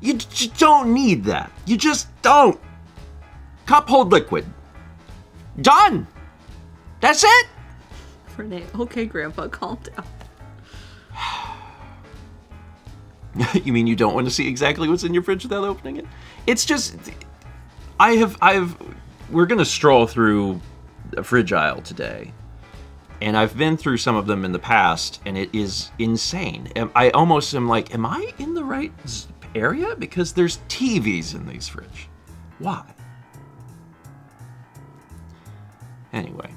You don't need that. You just don't. Cup hold liquid. Done. That's it.
Renee, okay, Grandpa, calm down.
You mean you don't want to see exactly what's in your fridge without opening it? It's just, we're gonna stroll through a fridge aisle today, and I've been through some of them in the past, and it is insane. I almost am like, am I in the right area? Because there's TVs in these fridge. Why? Anyway.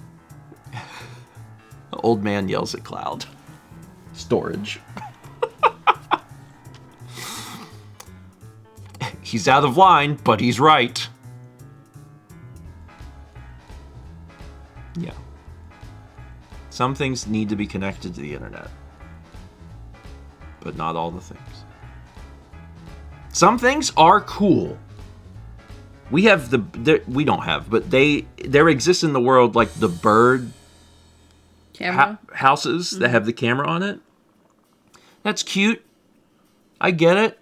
The old man yells at cloud. Storage. He's out of line, but he's right. Yeah. Some things need to be connected to the internet. But not all the things. Some things are cool. We have we don't have, but there exists in the world like the bird
Camera?
houses that have the camera on it. That's cute. I get it.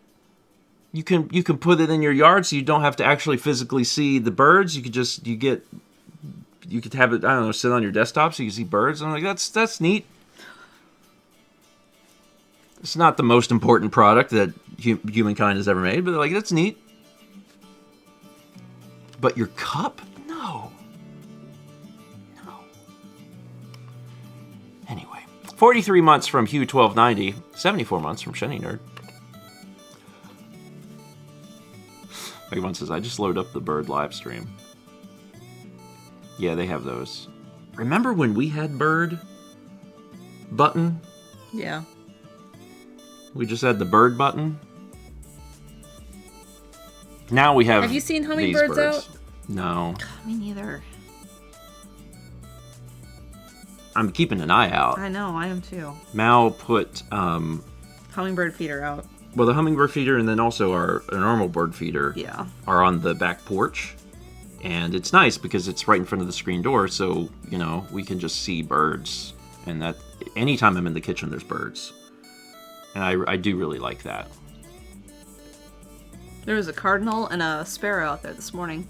You can put it in your yard so you don't have to actually physically see the birds. You could have it, I don't know, sit on your desktop so you can see birds. I'm like, that's neat. It's not the most important product that humankind has ever made, but like, that's neat. But your cup? No. No. Anyway, 43 months from Hugh1290, 74 months from Shiny Nerd. One says, I just load up the bird live stream. Yeah, they have those. Remember when we had bird button?
Yeah.
We just had the bird button. Now we have.
Have you seen
these
hummingbirds
birds.
out?
No.
Me neither.
I'm keeping an eye out.
I know, I am too.
Mal put
Hummingbird feeder out.
well, the hummingbird feeder and then also our normal bird feeder are on the back porch. And it's nice because it's right in front of the screen door, so, you know, we can just see birds. And that anytime I'm in the kitchen, there's birds. And I do really like that.
There was a cardinal and a sparrow out there this morning.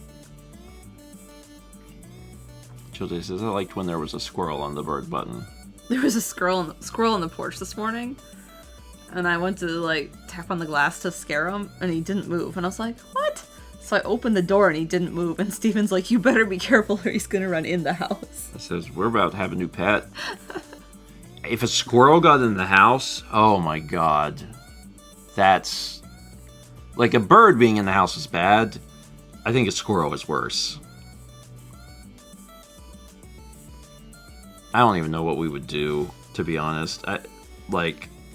Childe says, I liked when there was a squirrel on the bird button.
There was a squirrel on the porch this morning. And I went to, like, tap on the glass to scare him, and he didn't move. And I was like, what? So I opened the door, and he didn't move. And Steven's like, you better be careful or he's gonna run in the house.
It says, we're about to have a new pet. If a squirrel got in the house, oh my god. That's... Like, a bird being in the house is bad. I think a squirrel is worse. I don't even know what we would do, to be honest.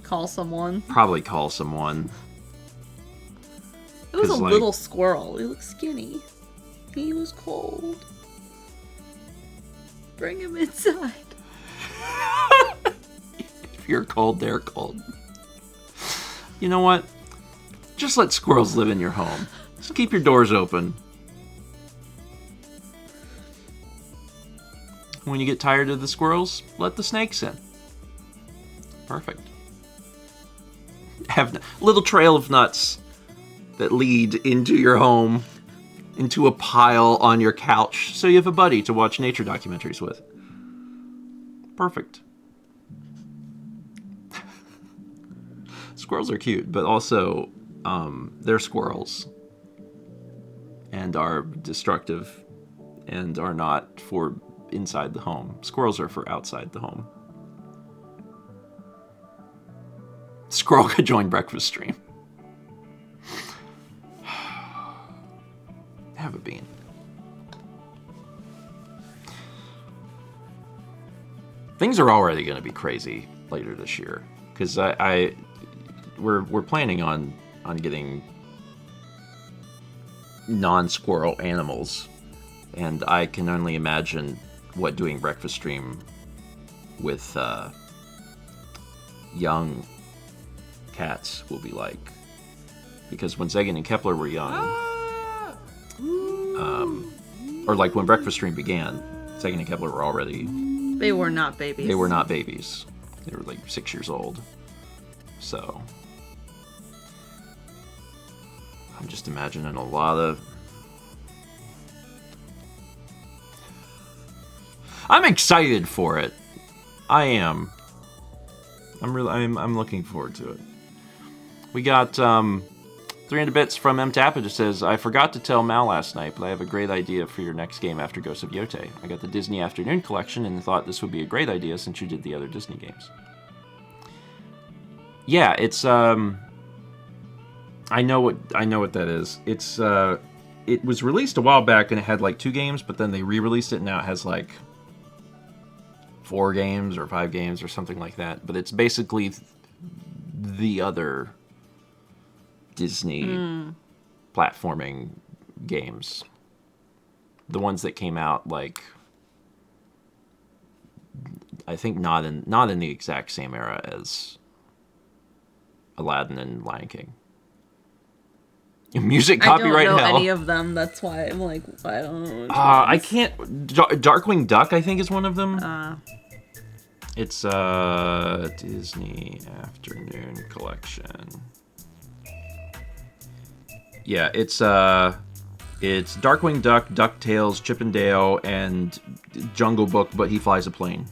Call someone.
Probably call someone.
It was a little squirrel. He looked skinny. He was cold. Bring him inside.
If you're cold, they're cold. You know what? Just let squirrels live in your home. Just keep your doors open. When you get tired of the squirrels, let the snakes in. Perfect. Have a little trail of nuts that lead into your home, into a pile on your couch, so you have a buddy to watch nature documentaries with. Perfect. Squirrels are cute, but also they're squirrels and are destructive and are not for inside the home. Squirrels are for outside the home. Squirrel could join breakfast stream. Have a bean. Things are already going to be crazy later this year because we're planning on getting non-squirrel animals, and I can only imagine what doing breakfast stream with young cats will be like, because when Zegan and Kepler were young, or like when breakfast stream began, Zegan and Kepler were already.
They were not babies.
They were not babies. They were like 6 years old. So I'm just imagining a lot of. I'm excited for it. I am. I'm looking forward to it. We got 300 bits from MTAP. It just says, I forgot to tell Mal last night, but I have a great idea for your next game after Ghosts of Yote. I got the Disney Afternoon Collection and thought this would be a great idea since you did the other Disney games. Yeah, it's I know what that is. It's it was released a while back and it had like 2 games, but then they re-released it and now it has like 4 games or 5 games or something like that. But it's basically the other Disney platforming games. The ones that came out like I think not in the exact same era as Aladdin and Lion King. Music copyright hell.
I don't know any of them. That's why I'm like, I don't know.
I can't. Darkwing Duck, I think, is one of them. It's Disney Afternoon Collection. Yeah, it's Darkwing Duck, DuckTales, Chip and Dale, and Jungle Book, but he flies a plane.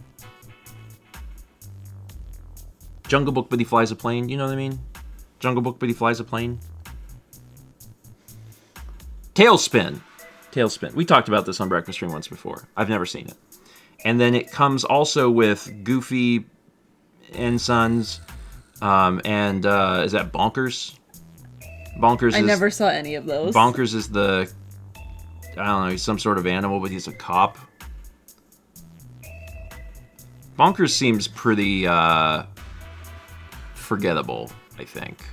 Jungle Book, but he flies a plane. You know what I mean? Jungle Book, but he flies a plane. Tailspin. We talked about this on Breakfast Stream once before. I've never seen it. And then it comes also with Goofy and Sons, and is that Bonkers?
I never saw any of those.
Bonkers is the, I don't know, he's some sort of animal, but he's a cop. Bonkers seems pretty forgettable, I think.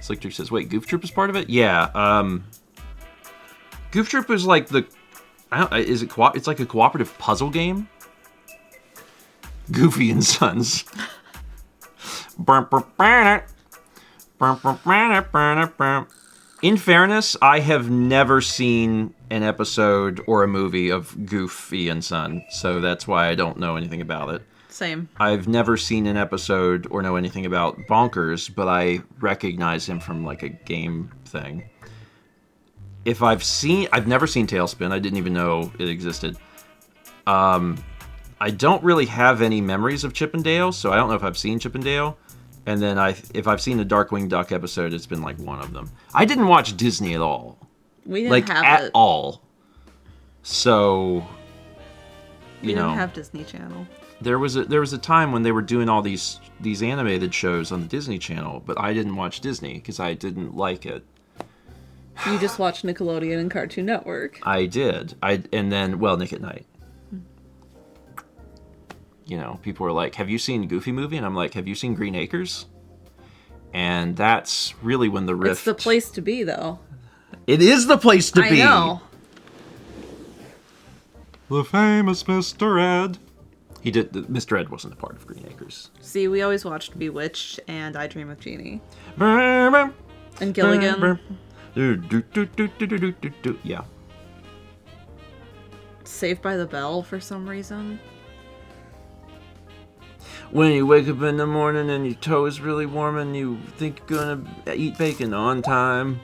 Slick Troop says, wait, Goof Troop is part of it? Yeah. Goof Troop is like the, it's like a cooperative puzzle game? Goofy and Sons. In fairness, I have never seen an episode or a movie of Goofy and Son, so that's why I don't know anything about it.
Same.
I've never seen an episode or know anything about Bonkers, but I recognize him from like a game thing. I've never seen Tailspin. I didn't even know it existed. I don't really have any memories of Chip and Dale, so I don't know if I've seen Chip and Dale. And then if I've seen a Darkwing Duck episode, it's been like one of them. I didn't watch Disney at all.
We didn't have
at
it.
all. So,
we didn't have Disney Channel.
There was a time when they were doing all these animated shows on the Disney Channel, but I didn't watch Disney because I didn't like it.
You just watched Nickelodeon and Cartoon Network.
I did. And then Nick at Night. You know, people were like, have you seen Goofy Movie? And I'm like, have you seen Green Acres? And that's really when the rift...
It's the place to be, though.
It is the place to be!
I know.
The famous Mr. Ed. Mr. Ed wasn't a part of Green Acres.
See, we always watched Bewitched and I Dream of Jeannie. And Gilligan.
Yeah.
Saved by the Bell for some reason.
When you wake up in the morning and your toe is really warm and you think you're gonna eat bacon on time,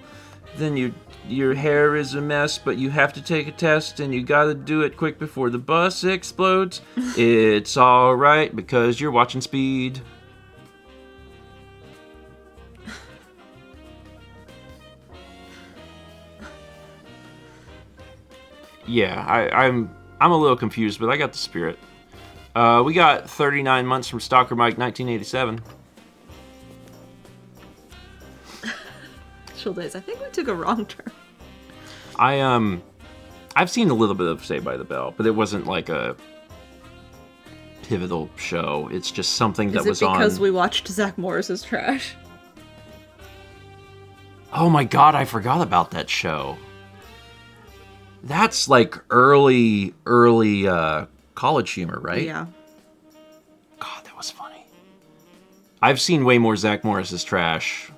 then your hair is a mess, but you have to take a test and you gotta do it quick before the bus explodes. It's alright because you're watching Speed. Yeah, I'm a little confused, but I got the spirit. We got 39 months from Stalker Mike, 1987.
Chill days. I think we took a wrong turn.
I've seen a little bit of Saved by the Bell, but it wasn't like a pivotal show. It's just something that was on.
Is it because we watched Zach Morris's trash?
Oh my god, I forgot about that show. That's like early college humor, right?
Yeah.
God, that was funny. I've seen way more Zach Morris's trash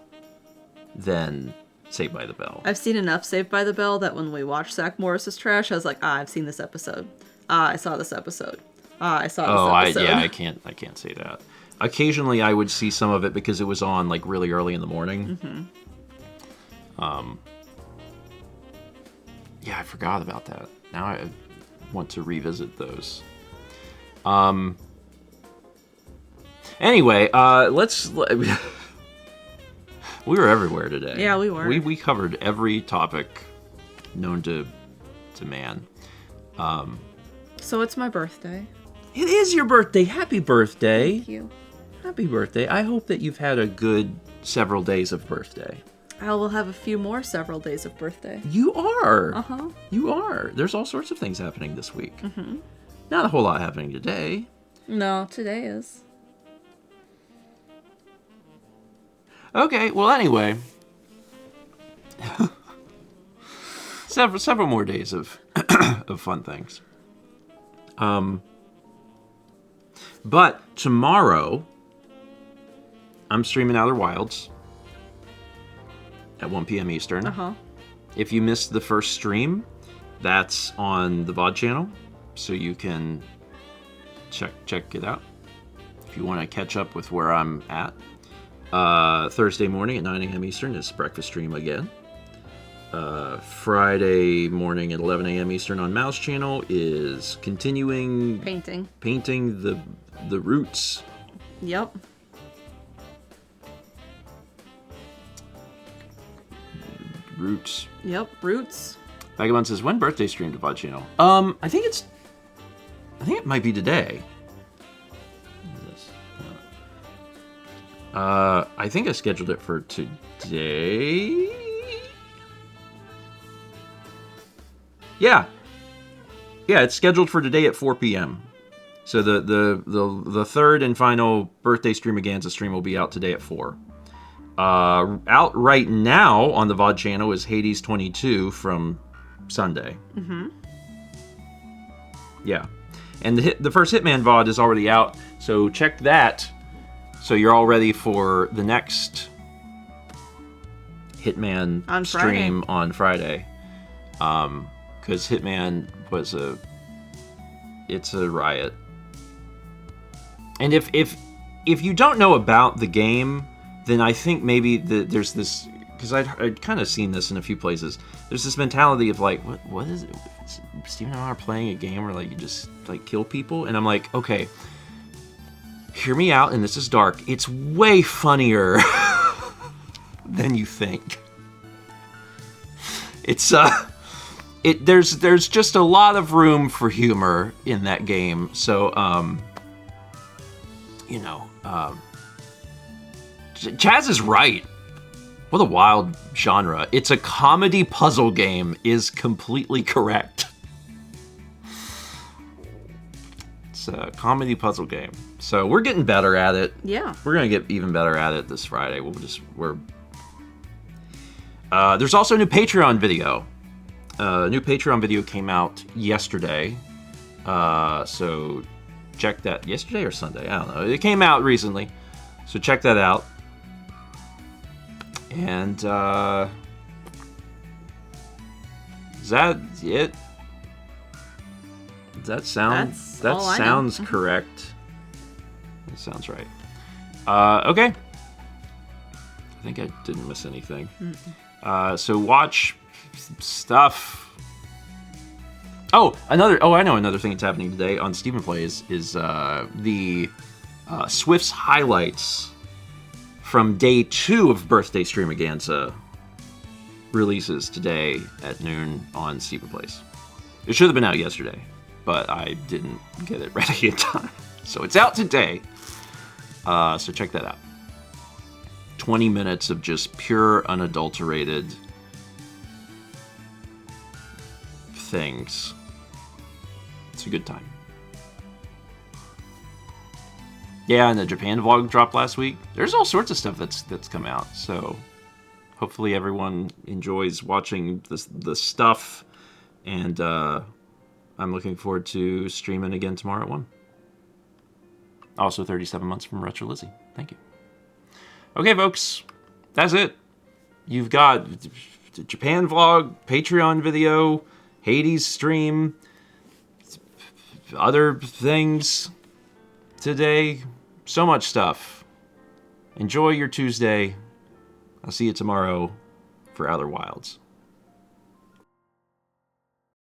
than Saved by the Bell.
I've seen enough Saved by the Bell that when we watched Zach Morris's trash, I was like, I've seen this episode. I saw this episode. I saw this episode.
I can't say that. Occasionally, I would see some of it because it was on like really early in the morning. Mm-hmm. Yeah, I forgot about that. Now I want to revisit those. Anyway, we were everywhere today.
Yeah, we were.
We covered every topic known to man.
So it's my birthday.
It is your birthday. Happy birthday.
Thank you.
Happy birthday. I hope that you've had a good several days of birthday.
I will have a few more several days of birthday.
You are.
Uh-huh.
You are. There's all sorts of things happening this week. Mm-hmm. Not a whole lot happening today.
No, today is.
Okay, well, anyway. several more days of of fun things. But tomorrow, I'm streaming Outer Wilds at 1 p.m. Eastern.
Uh-huh.
If you missed the first stream, that's on the VOD channel, so you can check it out if you want to catch up with where I'm at. Thursday morning at 9 a.m. Eastern is breakfast stream again. Friday morning at 11 a.m. Eastern on Mouse Channel is continuing painting the roots.
Yep.
Roots.
Yep, roots.
Vagabond says, when birthday stream to VOD channel? I think it might be today. I think I scheduled it for today. Yeah, it's scheduled for today at 4 p.m. So the third and final birthday Streamaganza stream will be out today at 4. Out right now on the VOD channel is Hades 22 from Sunday. Mm-hmm. Yeah, and the first Hitman VOD is already out, so check that. So you're all ready for the next Hitman stream on Friday. Because Hitman was it's a riot. And if you don't know about the game, then I think maybe there's this, because I'd kind of seen this in a few places. There's this mentality of like, what is it? Steven and I are playing a game where like you just like kill people, and I'm like, okay, hear me out, and this is dark. It's way funnier than you think. It's there's just a lot of room for humor in that game. So Chaz is right. What a wild genre. It's a comedy puzzle game is completely correct. It's a comedy puzzle game. So we're getting better at it.
Yeah.
We're going to get even better at it this Friday. There's also a new Patreon video. New Patreon video came out yesterday. So check that. Yesterday or Sunday? I don't know. It came out recently. So check that out. And is that it? Does that sound?
That's
That
all I know.
sounds correct. That sounds right. Okay. I think I didn't miss anything. So watch stuff. Oh, I know another thing that's happening today on Stephen Plays is the Swift's highlights from day 2 of Birthday Streamaganza releases today at noon on Stephen Plays. It should have been out yesterday, but I didn't get it ready in time. So it's out today. So check that out. 20 minutes of just pure, unadulterated things. It's a good time. Yeah, and the Japan vlog dropped last week. There's all sorts of stuff that's come out. So hopefully everyone enjoys watching the stuff. And I'm looking forward to streaming again tomorrow at 1. Also 37 months from Retro Lizzie. Thank you. Okay, folks. That's it. You've got the Japan vlog, Patreon video, Hades stream, other things today. So much stuff. Enjoy your Tuesday. I'll see you tomorrow for Outer Wilds.